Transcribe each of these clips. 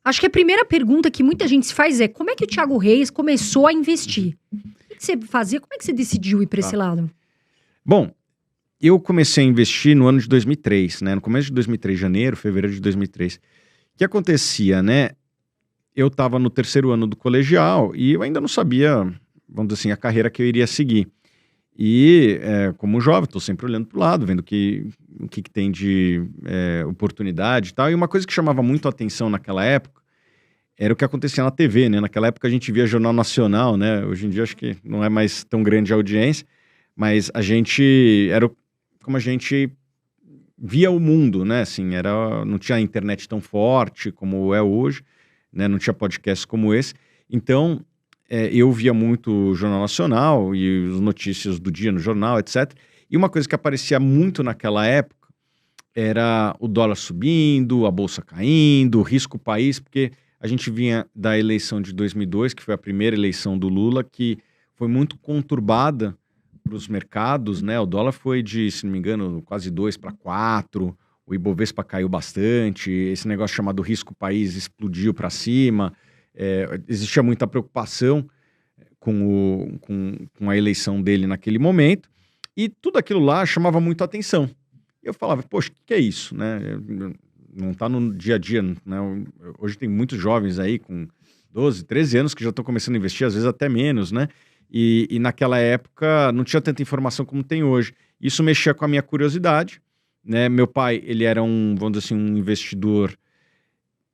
Acho que a primeira pergunta que muita gente se faz é: como é que o Thiago Reis começou a investir? O que você fazia? Como é que você decidiu ir para esse lado? Bom, eu comecei a investir no ano de 2003, né? No começo de 2003, janeiro, fevereiro de 2003. O que acontecia, né? Eu estava no terceiro ano do colegial e eu ainda não sabia, vamos dizer assim, a carreira que eu iria seguir. E, como jovem, estou sempre olhando para o lado, vendo o que tem de oportunidade e tal. E uma coisa que chamava muito a atenção naquela época era o que acontecia na TV, né? Naquela época a gente via Jornal Nacional, né? Hoje em dia acho que não é mais tão grande a audiência, mas a gente como a gente via o mundo, né? Assim, não tinha a internet tão forte como é hoje, né? Não tinha podcast como esse. Então, eu via muito o Jornal Nacional e as notícias do dia no jornal, etc. E uma coisa que aparecia muito naquela época era o dólar subindo, a bolsa caindo, o risco país, porque a gente vinha da eleição de 2002, que foi a primeira eleição do Lula, que foi muito conturbada para os mercados, né? O dólar foi de, se não me engano, quase 2 para 4, o Ibovespa caiu bastante, esse negócio chamado risco país explodiu para cima, existia muita preocupação com a eleição dele naquele momento, e tudo aquilo lá chamava muito a atenção. Eu falava, poxa, o que é isso, né? Não está no dia a dia, né? Hoje tem muitos jovens aí com 12, 13 anos que já estão começando a investir, às vezes até menos, né? E naquela época não tinha tanta informação como tem hoje. Isso mexia com a minha curiosidade, né? Meu pai, ele era vamos dizer assim, um investidor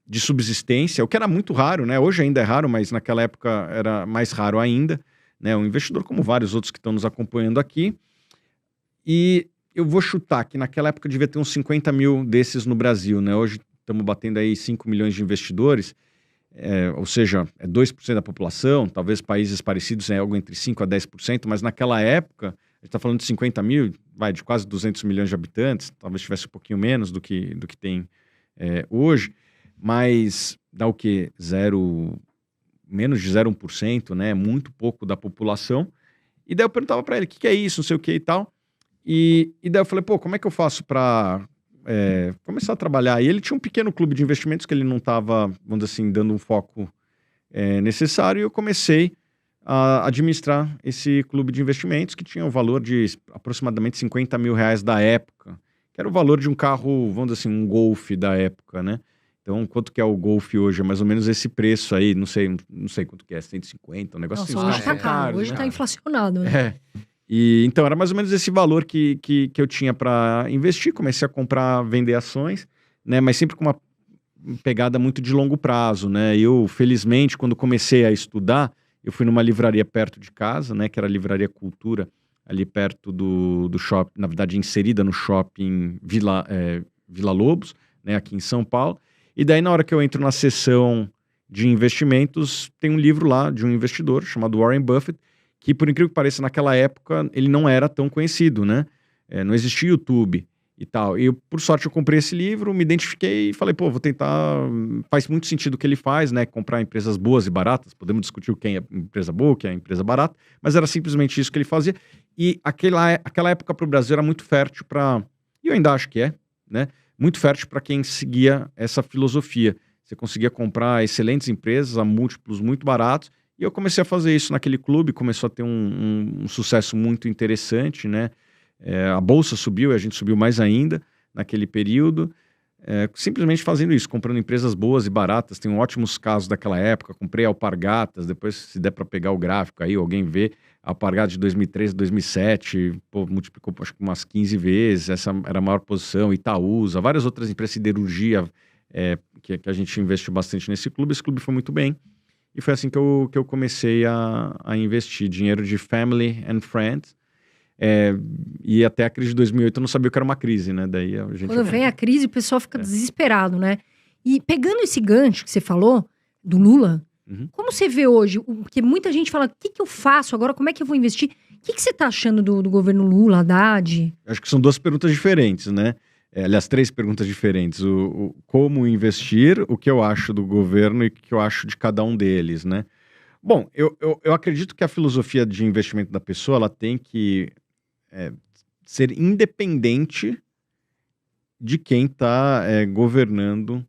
de subsistência, o que era muito raro, né? Hoje ainda é raro, mas naquela época era mais raro ainda, né? Um investidor como vários outros que estão nos acompanhando aqui. E eu vou chutar que naquela época devia ter uns 50 mil desses no Brasil, né? Hoje estamos batendo aí 5 milhões de investidores, ou seja, é 2% da população, talvez países parecidos é algo entre 5% a 10%, mas naquela época, a gente está falando de 50 mil, de quase 200 milhões de habitantes, talvez tivesse um pouquinho menos do que tem hoje, mas dá o quê? Menos de 0,1%, né? Muito pouco da população. E daí eu perguntava para ele, o que é isso, não sei o que e tal. E daí eu falei, pô, como é que eu faço para começar a trabalhar? E ele tinha um pequeno clube de investimentos que ele não estava, vamos dizer assim, dando um foco necessário. E eu comecei a administrar esse clube de investimentos que tinha o valor de aproximadamente 50 mil reais da época, que era o valor de um carro, vamos dizer assim, um Golf da época, né? Então, quanto que é o Golf hoje? É mais ou menos esse preço aí, não sei quanto que é, 150, um negócio Nossa, assim. hoje tá caro, hoje né? tá inflacionado, né? E então era mais ou menos esse valor que eu tinha para investir. Comecei a comprar, vender ações, né? Mas sempre com uma pegada muito de longo prazo, né? Eu, felizmente, quando comecei a estudar, eu fui numa livraria perto de casa, né? Que era a Livraria Cultura, ali perto do shopping, na verdade inserida no shopping Vila Lobos, né? Aqui em São Paulo. E daí na hora que eu entro na seção de investimentos, tem um livro lá de um investidor chamado Warren Buffett, que por incrível que pareça, naquela época ele não era tão conhecido, né? Não existia YouTube e tal. E por sorte eu comprei esse livro, me identifiquei e falei, pô, vou tentar. Faz muito sentido o que ele faz, né? Comprar empresas boas e baratas. Podemos discutir quem é empresa boa, quem é empresa barata, mas era simplesmente isso que ele fazia. E aquela época para o Brasil era muito fértil e eu ainda acho que né? Muito fértil para quem seguia essa filosofia. Você conseguia comprar excelentes empresas a múltiplos muito baratos. E eu comecei a fazer isso naquele clube, começou a ter um sucesso muito interessante, né? A bolsa subiu e a gente subiu mais ainda naquele período, simplesmente fazendo isso, comprando empresas boas e baratas. Tem ótimos casos daquela época. Comprei Alpargatas, depois se der para pegar o gráfico aí, alguém vê, Alpargatas de 2013, 2007, pô, multiplicou acho que umas 15 vezes, essa era a maior posição. Itaúsa, várias outras empresas, siderurgia, que a gente investiu bastante nesse clube. Esse clube foi muito bem. E foi assim que eu comecei a investir dinheiro de family and friends. E até a crise de 2008 eu não sabia o que era uma crise, né? Daí a gente... Quando vem a crise, o pessoal fica desesperado, né? E pegando esse gancho que você falou, do Lula, como você vê hoje? Porque muita gente fala, o que eu faço agora? Como é que eu vou investir? O que você tá achando do governo Lula, Haddad? Acho que são duas perguntas diferentes, né? Aliás, três perguntas diferentes. Como investir, o que eu acho do governo e o que eu acho de cada um deles, né? Bom, eu acredito que a filosofia de investimento da pessoa, ela tem que ser independente de quem está governando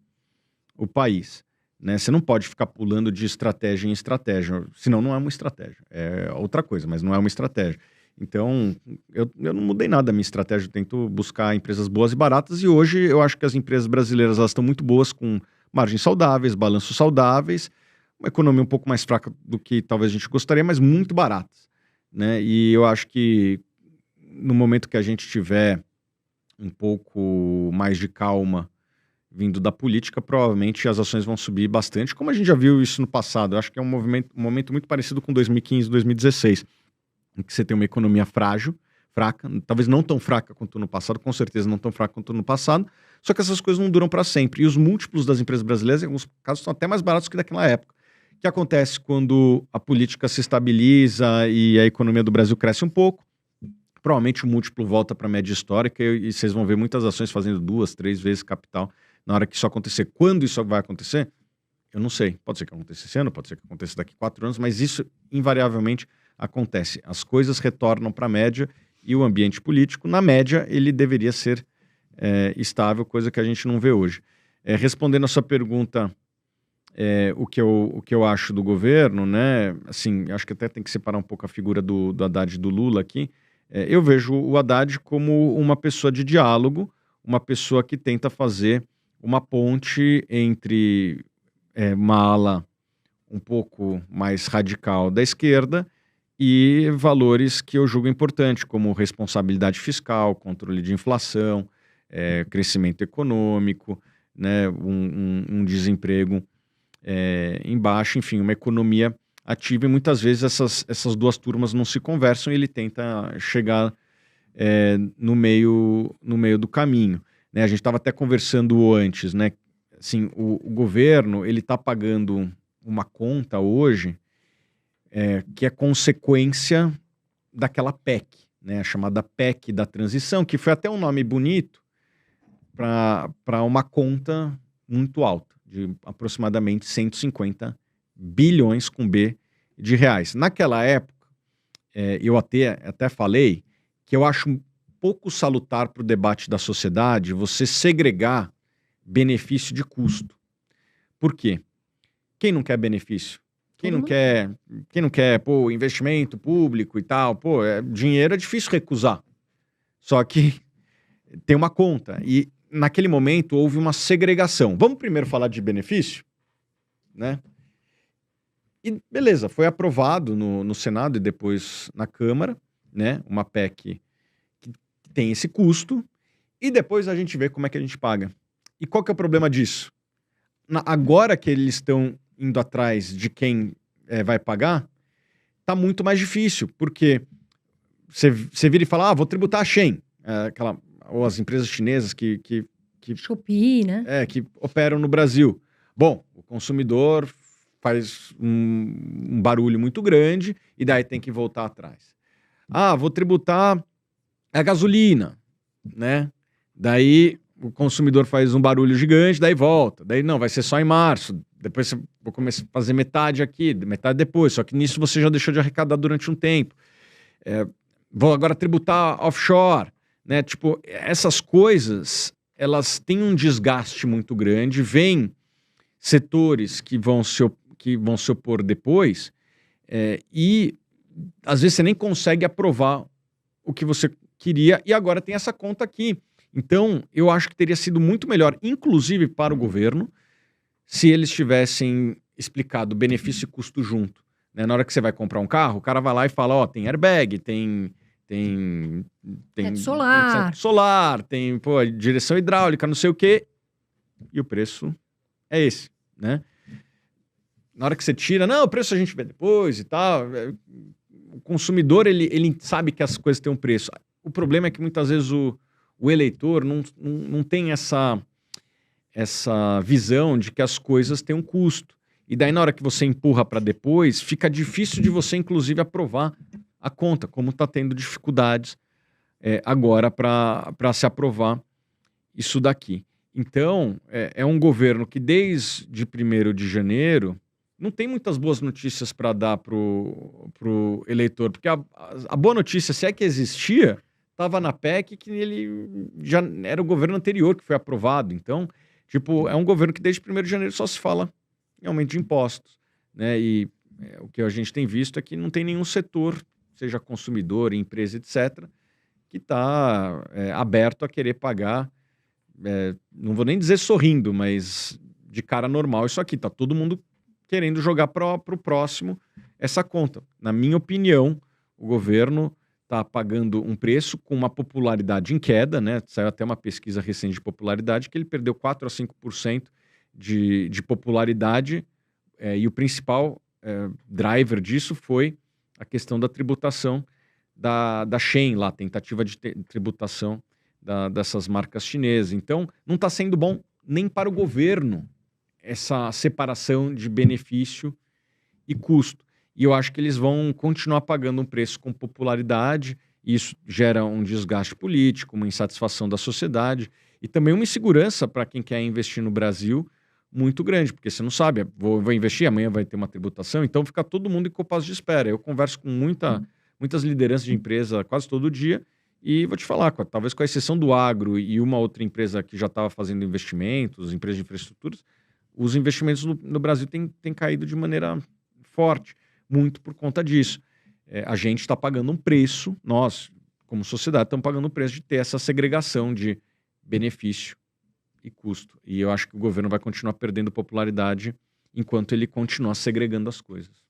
o país. né? Você não pode ficar pulando de estratégia em estratégia, senão não é uma estratégia. É outra coisa, mas não é uma estratégia. Então, eu não mudei nada da minha estratégia, eu tento buscar empresas boas e baratas, e hoje eu acho que as empresas brasileiras elas estão muito boas, com margens saudáveis, balanços saudáveis, uma economia um pouco mais fraca do que talvez a gente gostaria, mas muito baratas, né? E eu acho que no momento que a gente tiver um pouco mais de calma vindo da política, provavelmente as ações vão subir bastante, como a gente já viu isso no passado. Eu acho que é um momento muito parecido com 2015, 2016, em que você tem uma economia frágil, fraca, talvez não tão fraca quanto no passado, com certeza não tão fraca quanto no passado, só que essas coisas não duram para sempre. E os múltiplos das empresas brasileiras, em alguns casos, são até mais baratos que daquela época. O que acontece quando a política se estabiliza e a economia do Brasil cresce um pouco? Provavelmente o múltiplo volta para a média histórica e vocês vão ver muitas ações fazendo 2, 3 vezes capital na hora que isso acontecer. Quando isso vai acontecer? Eu não sei. Pode ser que aconteça esse ano, pode ser que aconteça daqui 4 anos, mas isso invariavelmente acontece. As coisas retornam para a média e o ambiente político, na média, ele deveria ser estável, coisa que a gente não vê hoje. Respondendo a sua pergunta, o que eu acho do governo, né? Assim, acho que até tem que separar um pouco a figura do Haddad e do Lula aqui. Eu vejo o Haddad como uma pessoa de diálogo, uma pessoa que tenta fazer uma ponte entre uma ala um pouco mais radical da esquerda e valores que eu julgo importantes, como responsabilidade fiscal, controle de inflação, crescimento econômico, né, um desemprego embaixo, enfim, uma economia ativa, e muitas vezes essas duas turmas não se conversam e ele tenta chegar no meio do caminho, né? A gente estava até conversando antes, né? Assim, o governo ele está pagando uma conta hoje que é consequência daquela PEC, né? A chamada PEC da transição, que foi até um nome bonito para uma conta muito alta, de aproximadamente 150 bilhões com B de reais. Naquela época, eu até falei que eu acho um pouco salutar para o debate da sociedade você segregar benefício de custo. Por quê? Quem não quer benefício? Quem não quer, pô, investimento público e tal? Pô, dinheiro é difícil recusar. Só que tem uma conta. E naquele momento houve uma segregação. Vamos primeiro falar de benefício, né? E beleza, foi aprovado no Senado e depois na Câmara, né? Uma PEC que tem esse custo, e depois a gente vê como é que a gente paga. E qual que é o problema disso? Agora que eles estão indo atrás de quem vai pagar, tá muito mais difícil, porque você vira e fala, vou tributar a Shein, ou as empresas chinesas que Shopee, né? Que operam no Brasil. Bom, o consumidor faz um barulho muito grande e daí tem que voltar atrás. Vou tributar a gasolina, né? Daí o consumidor faz um barulho gigante, daí volta. Daí não, vai ser só em março. Depois eu vou começar a fazer metade aqui, metade depois. Só que nisso você já deixou de arrecadar durante um tempo. Vou agora tributar offshore, né? Tipo, essas coisas, elas têm um desgaste muito grande. Vem setores que vão se opor depois e às vezes você nem consegue aprovar o que você queria, e agora tem essa conta aqui. Então, eu acho que teria sido muito melhor, inclusive para o governo, se eles tivessem explicado benefício e custo junto, né? Na hora que você vai comprar um carro, o cara vai lá e fala, tem airbag, tem teto solar, tem direção hidráulica, não sei o quê, e o preço é esse, né? Na hora que você tira, não, o preço a gente vê depois e tal. O consumidor, ele sabe que as coisas têm um preço. O problema é que muitas vezes o eleitor não tem essa visão de que as coisas têm um custo. E daí, na hora que você empurra para depois, fica difícil de você, inclusive, aprovar a conta, como está tendo dificuldades agora para se aprovar isso daqui. Então, é um governo que desde 1º de janeiro não tem muitas boas notícias para dar pro eleitor, porque a boa notícia, se é que existia, estava na PEC, que ele já era o governo anterior que foi aprovado. Então, tipo, é um governo que desde 1º de janeiro só se fala em aumento de impostos, né? E o que a gente tem visto é que não tem nenhum setor, seja consumidor, empresa, etc., que está aberto a querer pagar, não vou nem dizer sorrindo, mas de cara normal isso aqui. Está todo mundo querendo jogar para o próximo essa conta. Na minha opinião, o governo está pagando um preço com uma popularidade em queda, né? Saiu até uma pesquisa recente de popularidade que ele perdeu 4 a 5% de popularidade, e o principal driver disso foi a questão da tributação da Shein, lá, tentativa de tributação dessas marcas chinesas. Então, não está sendo bom nem para o governo essa separação de benefício e custo. E eu acho que eles vão continuar pagando um preço com popularidade, e isso gera um desgaste político, uma insatisfação da sociedade e também uma insegurança para quem quer investir no Brasil muito grande, porque você não sabe, vou investir, amanhã vai ter uma tributação, então fica todo mundo em compasso de espera. Eu converso com muitas lideranças de empresa quase todo dia, e vou te falar, talvez com a exceção do agro e uma outra empresa que já estava fazendo investimentos, empresas de infraestruturas, os investimentos no Brasil têm caído de maneira forte, muito por conta disso. A gente está pagando um preço, nós, como sociedade, estamos pagando um preço de ter essa segregação de benefício e custo. E eu acho que o governo vai continuar perdendo popularidade enquanto ele continuar segregando as coisas.